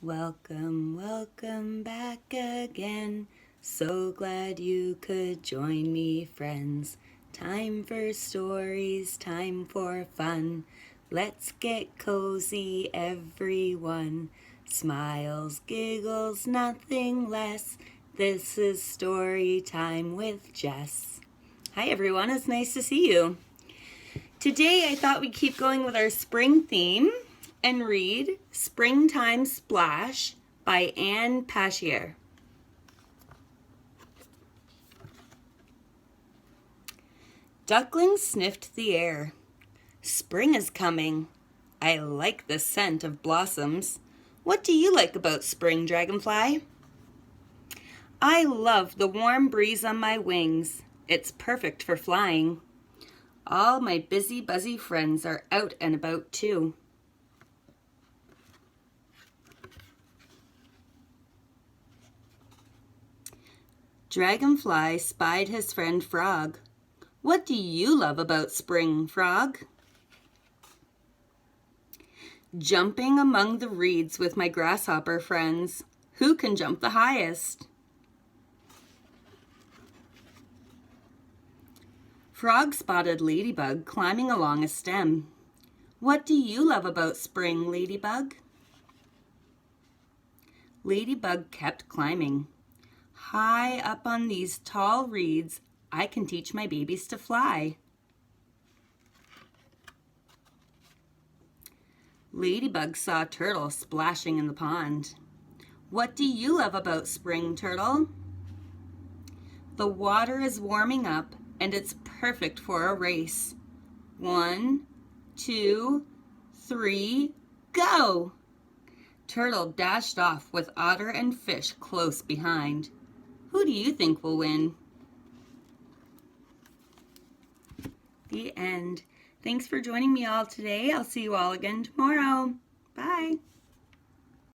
Welcome, welcome back again. So glad you could join me, friends. Time for stories, time for fun. Let's get cozy, everyone. Smiles, giggles, nothing less. This is story time with Jess. Hi everyone, it's nice to see you. Today I thought we'd keep going with our spring theme and read Springtime Splash by Passchier. Ducklings sniffed the air. Spring is coming. I like the scent of blossoms. What do you like about spring, Dragonfly? I love the warm breeze on my wings. It's perfect for flying. All my busy, buzzy friends are out and about too. Dragonfly spied his friend Frog. What do you love about spring, Frog? Jumping among the reeds with my grasshopper friends. Who can jump the highest? Frog spotted Ladybug climbing along a stem. What do you love about spring, Ladybug? Ladybug kept climbing. High up on these tall reeds, I can teach my babies to fly. Ladybug saw Turtle splashing in the pond. What do you love about spring, Turtle? The water is warming up and it's perfect for a race. 1, 2, 3, go! Turtle dashed off with Otter and Fish close behind. Who do you think will win? The end. Thanks for joining me all today. I'll see you all again tomorrow. Bye.